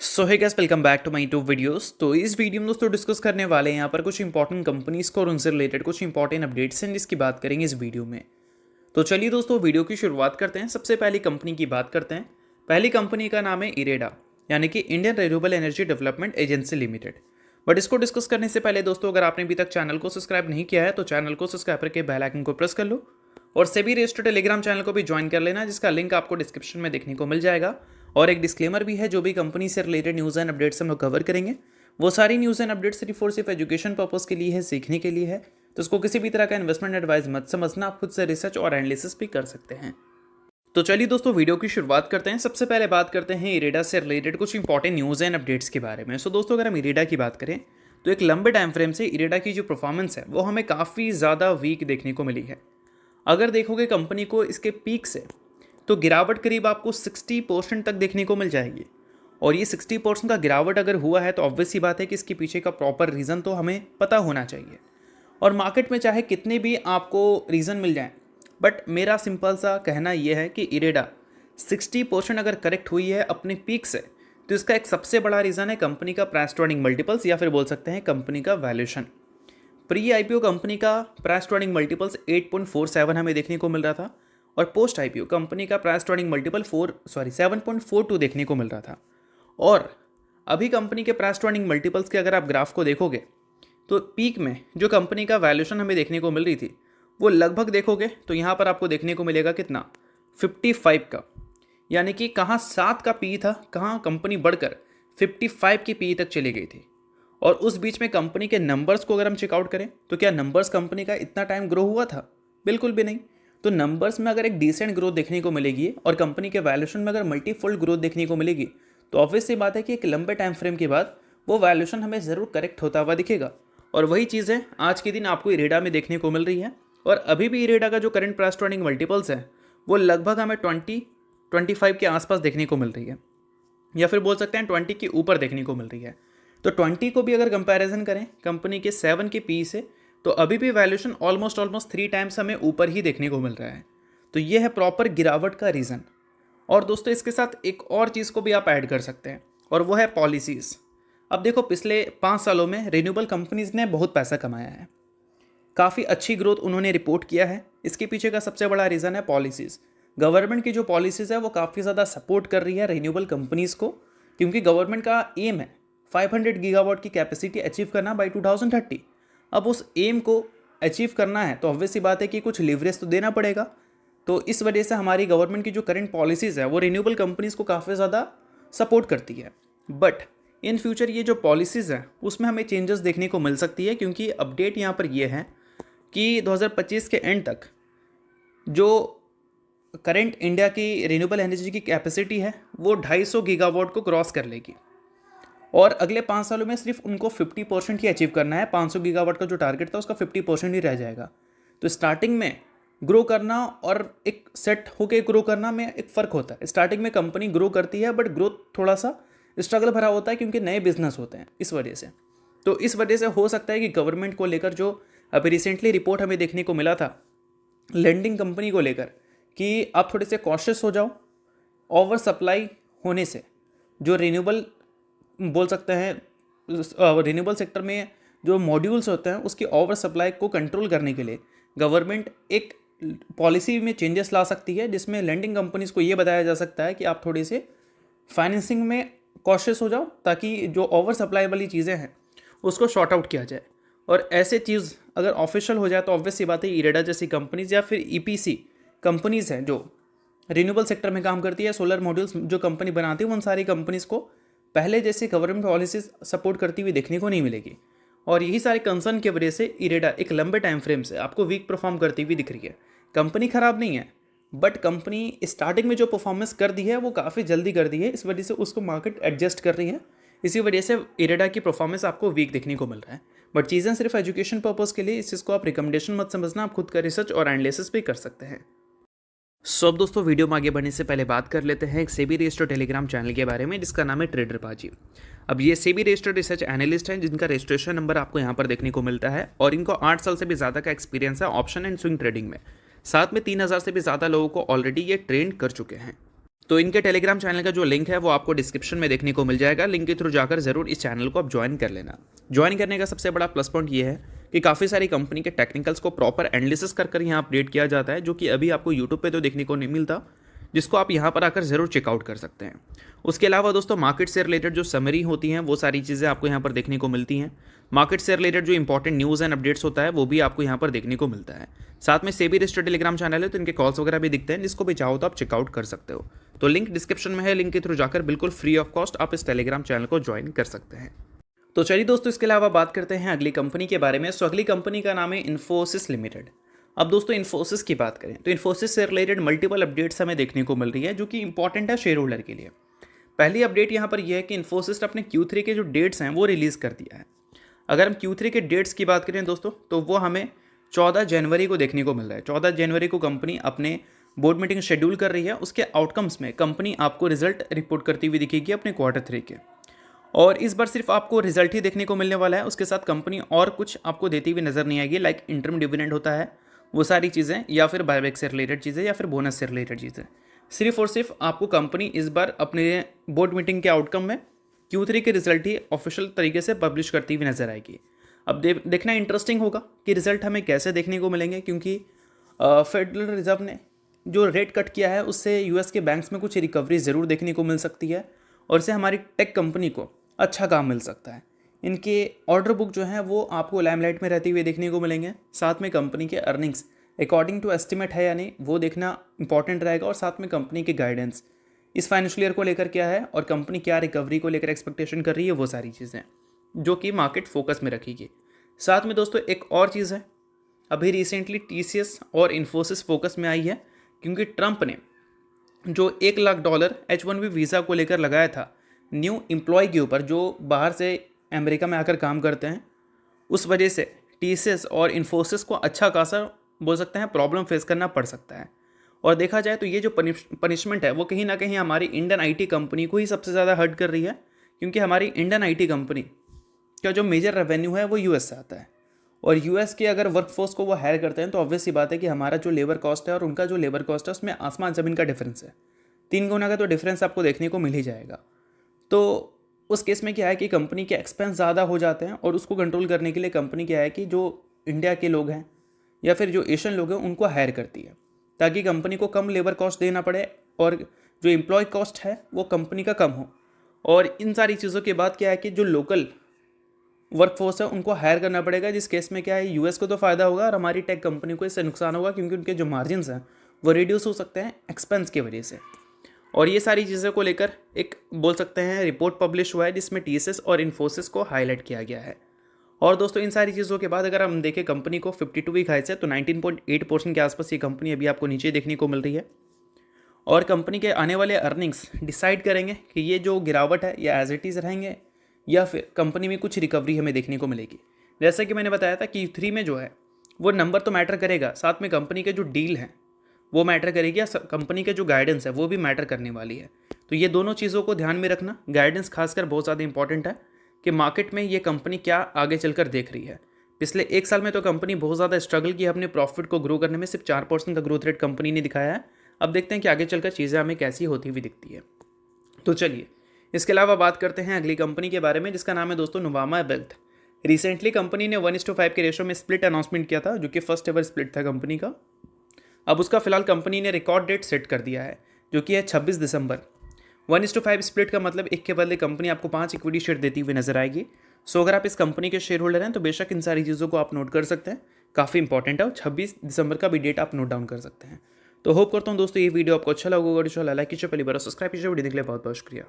So hey guys, welcome back to my YouTube videos. तो इस video में दोस्तों डिस्कस करने वाले हैं यहाँ पर कुछ इंपॉर्टेंट कंपनीज को और उनसे रिलेटेड कुछ इंपॉर्टेंट अपडेट्स हैं जिसकी बात करेंगे इस वीडियो में। तो चलिए दोस्तों वीडियो की शुरुआत करते हैं। सबसे पहली कंपनी की बात करते हैं। पहली कंपनी का नाम है इरेडा, यानी कि Indian renewable energy development agency limited. But इसको डिस्कस करने से पहले दोस्तों, अगर आपने अभी तक चैनल को सब्सक्राइब नहीं किया है तो चैनल को सब्सक्राइब करके बेल आइकन को प्रेस कर लो और सेबी रजिस्टर्ड टेलीग्राम चैनल को भी ज्वाइन कर लेना, जिसका लिंक आपको डिस्क्रिप्शन में देखने को मिल जाएगा। और एक डिस्क्लेमर भी है, जो भी कंपनी से रिलेटेड न्यूज़ एंड अपडेट्स हम लोग कवर करेंगे वो सारी न्यूज़ एंड अपडेट्स सिर्फ और सिर्फ एजुकेशन पर्पस के लिए है, सीखने के लिए है। तो इसको किसी भी तरह का इन्वेस्टमेंट एडवाइस मत समझना, आप खुद से रिसर्च और एनालिसिस भी कर सकते हैं। तो चलिए दोस्तों वीडियो की शुरुआत करते हैं। सबसे पहले बात करते हैं इरेडा से रिलेटेड कुछ इंपॉर्टेंट न्यूज़ एंड अपडेट्स के बारे में। सो दोस्तों, अगर हम इरेडा की बात करें तो एक लंबे टाइम फ्रेम से इरेडा की जो परफॉर्मेंस है वो हमें काफ़ी ज़्यादा वीक देखने को मिली है। अगर देखोगे कंपनी को इसके पीक से, तो गिरावट करीब आपको 60% तक देखने को मिल जाएगी। और ये 60% का गिरावट अगर हुआ है तो ऑब्वियस सी बात है कि इसके पीछे का प्रॉपर रीज़न तो हमें पता होना चाहिए। और मार्केट में चाहे कितने भी आपको रीज़न मिल जाएं, बट मेरा सिंपल सा कहना यह है कि इरेडा 60% अगर करेक्ट हुई है अपने पीक से, तो इसका एक सबसे बड़ा रीज़न है कंपनी का प्राइस टू अर्निंग मल्टीपल्स, या फिर बोल सकते हैं कंपनी का वैल्यूएशन। प्री आईपीओ कंपनी का प्राइस टू अर्निंग मल्टीपल्स 8.47 हमें देखने को मिल रहा था, और पोस्ट आईपीओ कंपनी का प्राइस टू अर्निंग मल्टीपल 7.42 देखने को मिल रहा था। और अभी कंपनी के प्राइस टू अर्निंग मल्टीपल्स के अगर आप ग्राफ को देखोगे तो पीक में जो कंपनी का वैल्यूएशन हमें देखने को मिल रही थी वो लगभग देखोगे तो यहाँ पर आपको देखने को मिलेगा कितना, 55 का। यानी कि कहाँ 7 का पी था, कहाँ कंपनी बढ़कर 55 की पी तक चली गई थी। और उस बीच में कंपनी के नंबर्स को अगर हम चेकआउट करें तो क्या नंबर्स कंपनी का इतना टाइम ग्रो हुआ था? बिल्कुल भी नहीं। तो नंबर्स में अगर एक डिसेंट ग्रोथ देखने को मिलेगी और कंपनी के वैल्यूएशन में अगर मल्टीफोल्ड ग्रोथ देखने को मिलेगी, तो ऑब्वियस सी बात है कि एक लंबे टाइम फ्रेम के बाद वो वैल्यूएशन हमें ज़रूर करेक्ट होता हुआ दिखेगा। और वही चीज़ है आज के दिन आपको इरेडा में देखने को मिल रही है। और अभी भी इरेडा का जो current price to earning multiples है वो लगभग हमें 20-25 के आसपास देखने को मिल रही है, या फिर बोल सकते हैं 20 के ऊपर देखने को मिल रही है। तो 20 को भी अगर कंपैरिजन करें कंपनी के 7 के पी से, तो अभी भी वैल्यूएशन ऑलमोस्ट 3 टाइम्स हमें ऊपर ही देखने को मिल रहा है। तो ये है प्रॉपर गिरावट का रीज़न। और दोस्तों इसके साथ एक और चीज़ को भी आप ऐड कर सकते हैं, और वो है पॉलिसीज़। अब देखो, पिछले 5 सालों में रिन्यूएबल कंपनीज़ ने बहुत पैसा कमाया है, काफ़ी अच्छी ग्रोथ उन्होंने रिपोर्ट किया है। इसके पीछे का सबसे बड़ा रीज़न है पॉलिसीज़। गवर्नमेंट की जो पॉलिसीज़ है वो काफ़ी ज़्यादा सपोर्ट कर रही है रिन्यूएबल कंपनीज़ को, क्योंकि गवर्नमेंट का एम है 500 गीगावाट की कैपेसिटी अचीव करना बाई 2030। अब उस एम को अचीव करना है तो ऑब्वियस सी बात है कि कुछ लीवरेज तो देना पड़ेगा। तो इस वजह से हमारी गवर्नमेंट की जो करंट पॉलिसीज़ है वो रिन्यूएबल कंपनीज़ को काफ़ी ज़्यादा सपोर्ट करती है। बट इन फ्यूचर ये जो पॉलिसीज़ है उसमें हमें चेंजेस देखने को मिल सकती है, क्योंकि अपडेट यहाँ पर ये है कि 2025 के एंड तक जो करंट इंडिया की रिन्यूएबल एनर्जी की कैपेसिटी है वो 250 गीगावाट को क्रॉस कर लेगी। और अगले 5 सालों में सिर्फ उनको 50% ही अचीव करना है। 500 गीगावाट का जो टारगेट था उसका 50% ही रह जाएगा। तो स्टार्टिंग में ग्रो करना और एक सेट होके ग्रो करना में एक फ़र्क होता है। स्टार्टिंग में कंपनी ग्रो करती है, बट ग्रोथ थोड़ा सा स्ट्रगल भरा होता है, क्योंकि नए बिजनेस होते हैं इस वजह से। तो इस वजह से हो सकता है कि गवर्नमेंट को लेकर जो अभी रिसेंटली रिपोर्ट हमें देखने को मिला था लेंडिंग कंपनी को लेकर, कि आप थोड़े से कॉशियस हो जाओ ओवर सप्लाई होने से। जो रिन्यूएबल बोल सकते हैं रिन्यूएबल सेक्टर में जो मॉड्यूल्स होते हैं उसकी ओवर सप्लाई को कंट्रोल करने के लिए गवर्नमेंट एक पॉलिसी में चेंजेस ला सकती है, जिसमें लेंडिंग कंपनीज़ को ये बताया जा सकता है कि आप थोड़े से फाइनेंसिंग में कॉशियस हो जाओ, ताकि जो ओवर सप्लाई वाली चीज़ें हैं उसको शॉर्ट आउट किया जाए। और ऐसे चीज़ अगर ऑफिशियल हो जाए तो ऑब्वियस सी बात है इरेडा जैसी कंपनीज़ या फिर ईपीसी कंपनीज़ हैं जो रिन्यूएबल सेक्टर में काम करती है, सोलर मॉड्यूल्स जो कंपनी बनाती है, उन सारी कंपनीज़ को पहले जैसे गवर्नमेंट पॉलिसीज सपोर्ट करती हुई देखने को नहीं मिलेगी। और यही सारे कंसर्न की वजह से इरेडा एक लंबे टाइम फ्रेम से आपको वीक परफॉर्म करती हुई दिख रही है। कंपनी ख़राब नहीं है, बट कंपनी स्टार्टिंग में जो परफॉर्मेंस कर दी है वो काफ़ी जल्दी कर दी है, इस वजह से उसको मार्केट एडजस्ट कर रही है। इसी वजह से इरेडा की परफॉर्मेंस आपको वीक देखने को मिल रहा है। बट चीज़ें सिर्फ एजुकेशन पर्पज़ के लिए, इस चीज़ को आप रिकमेंडेशन मत समझना, आप खुद का रिसर्च और एनालिसिस भी कर सकते हैं। सो अब दोस्तों वीडियो में आगे बढ़ने से पहले बात कर लेते हैं एक सेबी रजिस्टर्ड टेलीग्राम चैनल के बारे में, जिसका नाम है ट्रेडर बाजी। अब ये सेबी रजिस्टर्ड रिसर्च एनालिस्ट हैं, जिनका रजिस्ट्रेशन नंबर आपको यहाँ पर देखने को मिलता है, और इनको 8 साल से भी ज़्यादा का एक्सपीरियंस है ऑप्शन एंड स्विंग ट्रेडिंग में। साथ में 3000 से भी ज़्यादा लोगों को ऑलरेडी ये ट्रेन कर चुके हैं। तो इनके टेलीग्राम चैनल का जो लिंक है वो आपको डिस्क्रिप्शन में देखने को मिल जाएगा। लिंक के थ्रू जाकर जरूर इस चैनल को आप ज्वाइन कर लेना। ज्वाइन करने का सबसे बड़ा प्लस पॉइंट ये है कि काफ़ी सारी कंपनी के टेक्निकल्स को प्रॉपर एनालिसिस कर यहाँ अपडेट किया जाता है, जो कि अभी आपको यूट्यूब पे तो देखने को नहीं मिलता, जिसको आप यहाँ पर आकर ज़रूर चेकआउट कर सकते हैं। उसके अलावा दोस्तों मार्केट से रिलेटेड जो समरी होती हैं वो सारी चीज़ें आपको यहाँ पर देखने को मिलती हैं। मार्केट से रिलेटेड जो इंपॉर्टेंट न्यूज़ एंड अपडेट्स होता है वो भी आपको यहाँ पर देखने को मिलता है। साथ में सेबी रजिस्टर्ड टेलीग्राम चैनल है, तो इनके कॉल्स वगैरह भी दिखते हैं, जिसको भी चाहो तो आप चेकआउट कर सकते हो। तो लिंक डिस्क्रिप्शन में है, लिंक के थ्रू जाकर बिल्कुल फ्री ऑफ कॉस्ट आप इस टेलीग्राम चैनल को ज्वाइन कर सकते हैं। तो चलिए दोस्तों, इसके अलावा बात करते हैं अगली कंपनी के बारे में। सो अगली कंपनी का नाम है इन्फोसिस लिमिटेड। अब दोस्तों इन्फोसिस की बात करें तो इन्फोसिस से रिलेटेड मल्टीपल अपडेट्स हमें देखने को मिल रही है, जो कि इंपॉर्टेंट है शेयर होल्डर के लिए। पहली अपडेट यहाँ पर यह है कि इन्फोसिस ने अपने Q3 के जो डेट्स हैं वो रिलीज़ कर दिया है। अगर हम Q3 के डेट्स की बात करें दोस्तों, तो वो हमें 14 जनवरी को देखने को मिल रहा है। 14 जनवरी को कंपनी अपने बोर्ड मीटिंग शेड्यूल कर रही है। उसके आउटकम्स में कंपनी आपको रिजल्ट रिपोर्ट करती हुई दिखेगी अपने Q3 के, और इस बार सिर्फ आपको रिजल्ट ही देखने को मिलने वाला है। उसके साथ कंपनी और कुछ आपको देती हुई नजर नहीं आएगी, लाइक इंटरम डिविडेंड होता है, वो सारी चीज़ें, या फिर बायबैक से रिलेटेड चीज़ें, या फिर बोनस से रिलेटेड चीज़ें। सिर्फ और सिर्फ आपको कंपनी इस बार अपने बोर्ड मीटिंग के आउटकम में Q3 के रिजल्ट ही ऑफिशियल तरीके से पब्लिश करती हुई नजर आएगी। अब देखना इंटरेस्टिंग होगा कि रिजल्ट हमें कैसे देखने को मिलेंगे, क्योंकि फेडरल रिजर्व ने जो रेट कट किया है उससे यूएस के बैंक्स में कुछ रिकवरी ज़रूर देखने को मिल सकती है, और इससे हमारी टेक कंपनी को अच्छा काम मिल सकता है। इनके ऑर्डर बुक जो है वो आपको लाइमलाइट में रहते हुए देखने को मिलेंगे। साथ में कंपनी के अर्निंग्स अकॉर्डिंग टू एस्टिमेट है या नहीं वो देखना इंपॉर्टेंट रहेगा, और साथ में कंपनी की गाइडेंस इस फाइनेंशियल ईयर को लेकर क्या है, और कंपनी क्या रिकवरी को लेकर एक्सपेक्टेशन कर रही है, वो सारी चीज़ें जो कि मार्केट फोकस में रखेगी। साथ में दोस्तों एक और चीज़ है, अभी रिसेंटली TCS और इन्फोसिस फोकस में आई है, क्योंकि ट्रंप ने जो $1 लाख H1B वीज़ा को लेकर लगाया था न्यू एम्प्लॉय के ऊपर जो बाहर से अमेरिका में आकर काम करते हैं, उस वजह से TCS और इन्फोसिस को अच्छा खासा बोल सकते हैं प्रॉब्लम फेस करना पड़ सकता है। और देखा जाए तो ये जो पनिशमेंट है वो कहीं ना कहीं हमारी इंडियन IT कंपनी को ही सबसे ज़्यादा हर्ट कर रही है, क्योंकि हमारी इंडियन IT कंपनी का जो मेजर रेवेन्यू है वो US से आता है, और US के अगर वर्कफोर्स को वो हायर करते हैं तो ऑब्वियस सी बात है कि हमारा जो लेबर कॉस्ट है और उनका जो लेबर कॉस्ट है उसमें आसमान ज़मीन का डिफरेंस है। 3 गुना का तो डिफरेंस आपको देखने को मिल ही जाएगा। तो उस केस में क्या है कि कंपनी के एक्सपेंस ज़्यादा हो जाते हैं, और उसको कंट्रोल करने के लिए कंपनी क्या है कि जो इंडिया के लोग हैं या फिर जो एशियन लोग हैं उनको हायर करती है, ताकि कंपनी को कम लेबर कॉस्ट देना पड़े और जो एम्प्लॉय कॉस्ट है वो कंपनी का कम हो। और इन सारी चीज़ों के बाद क्या है कि जो लोकल वर्कफोर्स है उनको हायर करना पड़ेगा, जिस केस में क्या है US को तो फ़ायदा होगा और हमारी टेक कंपनी को इससे नुकसान होगा, क्योंकि उनके जो मार्जिन्स हैं वो रिड्यूस हो सकते हैं एक्सपेंस की वजह से। और ये सारी चीज़ों को लेकर एक बोल सकते हैं रिपोर्ट पब्लिश हुआ है, जिसमें TCS और इन्फोसिस को हाईलाइट किया गया है। और दोस्तों इन सारी चीज़ों के बाद अगर हम देखें कंपनी को 52 वीक हाई से, तो 19.8% के आसपास ये कंपनी अभी आपको नीचे देखने को मिल रही है। और कंपनी के आने वाले अर्निंग्स डिसाइड करेंगे कि ये जो गिरावट है या एज इट इज़ रहेंगे, या फिर कंपनी में कुछ रिकवरी हमें देखने को मिलेगी। जैसा कि मैंने बताया था कि Q3 में जो है वो नंबर तो मैटर करेगा, साथ में कंपनी के जो डील हैं वो मैटर करेगी, या कंपनी के जो गाइडेंस है वो भी मैटर करने वाली है। तो ये दोनों चीज़ों को ध्यान में रखना, गाइडेंस खासकर बहुत ज़्यादा इंपॉर्टेंट है कि मार्केट में ये कंपनी क्या आगे चलकर देख रही है। पिछले 1 साल में तो कंपनी बहुत ज़्यादा स्ट्रगल की अपने प्रॉफिट को ग्रो करने में, सिर्फ 4% का ग्रोथ रेट कंपनी ने दिखाया है। अब देखते हैं कि आगे चलकर चीज़ें हमें कैसी होती हुई दिखती है। तो चलिए इसके अलावा बात करते हैं अगली कंपनी के बारे में, जिसका नाम है दोस्तों नुवामा वेल्थ। रिसेंटली कंपनी ने 1:5 के रेशो में स्प्लिट अनाउंसमेंट किया था, जो कि फर्स्ट एवर स्प्लिट था कंपनी का। अब उसका फिलहाल कंपनी ने रिकॉर्ड डेट सेट कर दिया है, जो कि है 26 दिसंबर। 1:5 स्प्लिट का मतलब एक के बदले कंपनी आपको 5 इक्विटी शेयर देती हुई नजर आएगी। सो अगर आप इस कंपनी के शेयर होल्डर हैं तो बेशक इन सारी चीज़ों को आप नोट कर सकते हैं, काफ़ी इंपॉर्टेंट है, और 26 दिसंबर का भी डेट आप नोट डाउन कर सकते हैं। तो होप करता हूँ दोस्तों ये वीडियो आपको अच्छा लगा होगा। लाइक कीजिए, पहली बार सब्सक्राइब कीजिए। वीडियो देखने के लिए बहुत बहुत शुक्रिया।